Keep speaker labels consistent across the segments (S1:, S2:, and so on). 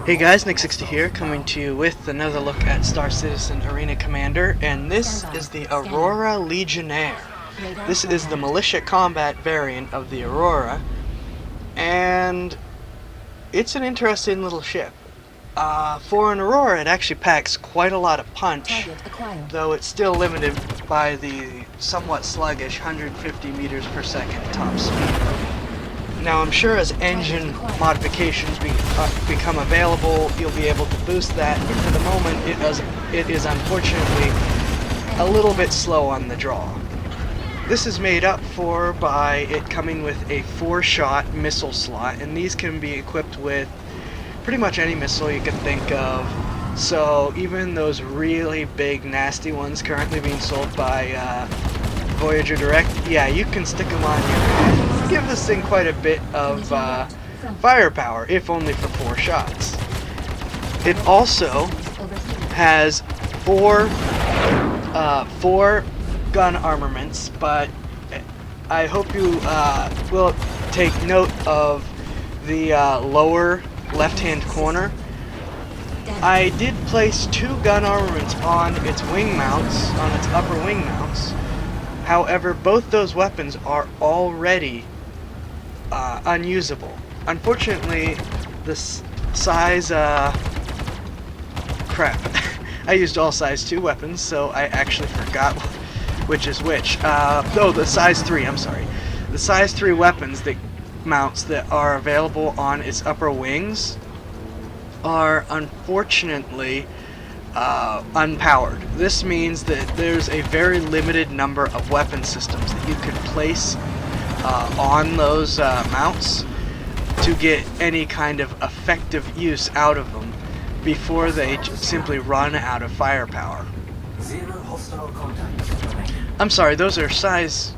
S1: Hey guys, Nick60 here, coming to you with another look at Star Citizen Arena Commander, and this is the Aurora Legionnaire. This is the Militia combat variant of the Aurora, and it's an interesting little ship. For an Aurora, it actually packs quite a lot of punch, though it's still limited by the somewhat sluggish 150 meters per second top speed. Now I'm sure as engine modifications become available, you'll be able to boost that, but for the moment it is unfortunately a little bit slow on the draw. This is made up for by it coming with a 4-shot missile slot, and these can be equipped with pretty much any missile you can think of. So even those really big nasty ones currently being sold by Voyager Direct, yeah, you can stick them on your give this thing quite a bit of firepower, if only for 4 shots. It also has four gun armaments, but I hope you will take note of the lower left-hand corner. I did place 2 gun armaments on its wing mounts, on its upper wing mounts. However, both those weapons are already unusable. Unfortunately, the size, crap. I used all size 2 weapons, so I actually forgot which is which. No, the size 3, I'm sorry. The size 3 weapons, the mounts that are available on its upper wings, are unfortunately unpowered. This means that there's a very limited number of weapon systems that you can place on those mounts to get any kind of effective use out of them before they simply run out of firepower. I'm sorry, those are size...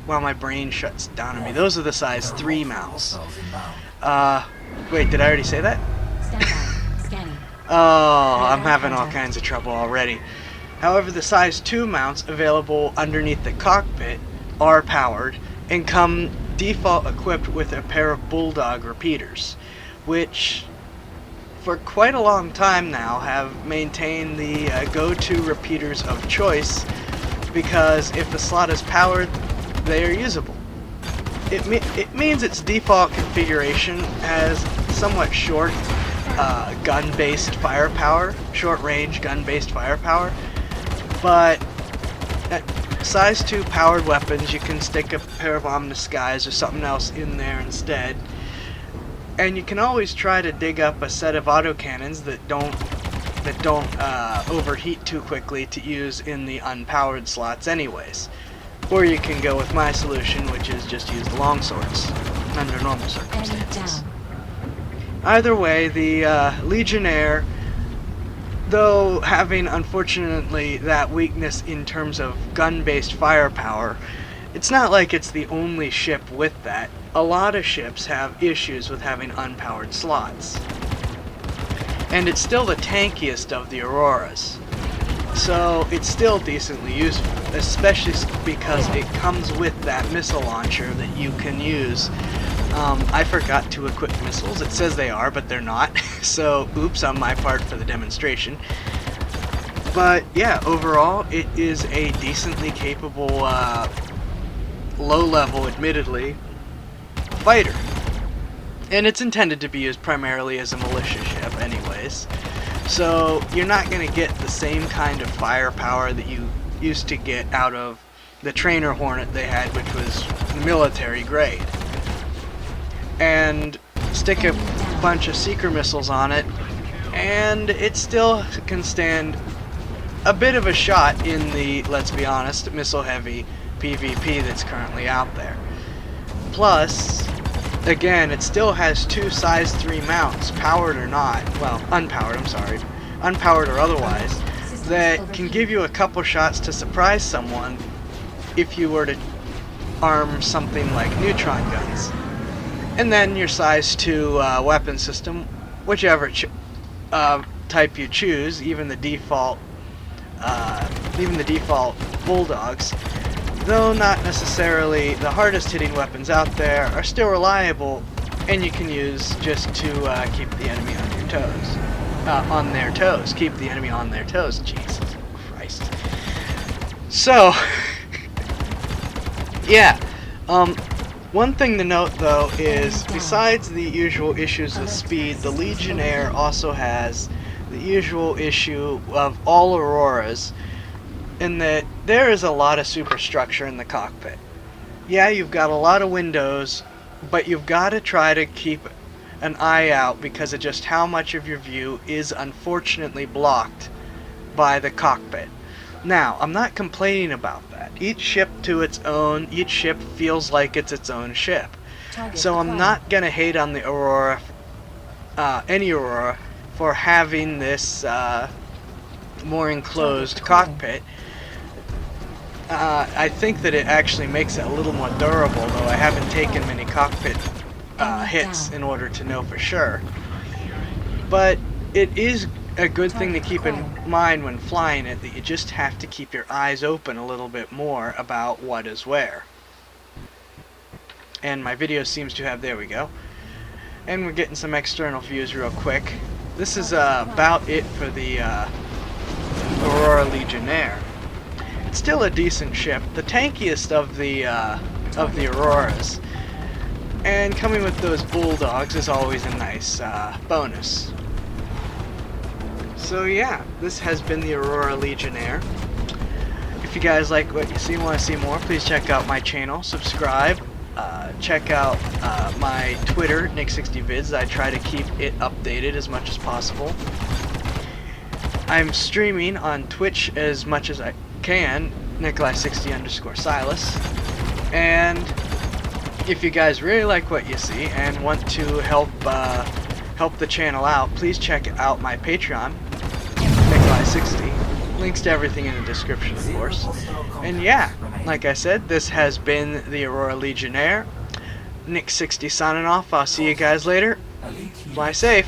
S1: Well, my brain shuts down on me. Those are the size 3 mounts. Wait, did I already say that? Oh, I'm having all kinds of trouble already. However, the size 2 mounts available underneath the cockpit are powered and come default equipped with a pair of Bulldog repeaters, which for quite a long time now have maintained the go-to repeaters of choice, because if the slot is powered, they are usable. It means its default configuration has somewhat short gun-based firepower, short-range gun-based firepower, but at size 2 powered weapons, you can stick a pair of Omnis Skies or something else in there instead, and you can always try to dig up a set of autocannons that don't overheat too quickly to use in the unpowered slots anyways. Or you can go with my solution, which is just use the longswords under normal circumstances. Either way, the Legionnaire, though having unfortunately that weakness in terms of gun-based firepower, it's not like it's the only ship with that. A lot of ships have issues with having unpowered slots. And it's still the tankiest of the Auroras. So it's still decently useful, especially because it comes with that missile launcher that you can use. I forgot to equip missiles. It says they are, but they're not. So, oops on my part for the demonstration. But yeah, overall, it is a decently capable, low-level, admittedly, fighter. And it's intended to be used primarily as a militia ship anyways. So you're not going to get the same kind of firepower that you used to get out of the trainer Hornet they had, which was military grade. And stick a bunch of seeker missiles on it, and it still can stand a bit of a shot in the, let's be honest, missile heavy PvP that's currently out there. Plus, again, it still has 2 size 3 mounts, powered or not, well, unpowered, I'm sorry, unpowered or otherwise, that can give you a couple shots to surprise someone if you were to arm something like neutron guns. And then your size 2 weapon system, whichever type you choose, even the default Bulldogs, though not necessarily the hardest hitting weapons out there, are still reliable and you can use just to keep the enemy on your toes. On their toes. Keep the enemy on their toes. Jesus Christ. So, yeah. One thing to note, though, is besides the usual issues with speed, the Legionnaire also has the usual issue of all Auroras, in that there is a lot of superstructure in the cockpit. Yeah, you've got a lot of windows, but you've got to try to keep an eye out because of just how much of your view is unfortunately blocked by the cockpit. Now, I'm not complaining about that. Each ship to its own, each ship feels like it's its own ship. So I'm not going to hate on the Aurora, any Aurora, for having this more enclosed cockpit. I think that it actually makes it a little more durable, though I haven't taken many cockpit hits in order to know for sure. But it is a good thing to keep in mind when flying it, that you just have to keep your eyes open a little bit more about what is where. And my video seems to have, there we go. And we're getting some external views real quick. This is about it for the Aurora Legionnaire. It's still a decent ship, the tankiest of the Auroras. And coming with those bulldogs is always a nice bonus. So yeah, this has been the Aurora Legionnaire. If you guys like what you see and want to see more, please check out my channel, subscribe, check out my Twitter, Nick60vids. I try to keep it updated as much as possible. I'm streaming on Twitch as much as I can, Nikolai60_Silas. And if you guys really like what you see and want to help the channel out, please check out my Patreon, Nikolai60. Links to everything in the description, of course. And yeah, like I said, this has been the Aurora Legionnaire. Nick60 signing off. I'll see you guys later. Fly safe.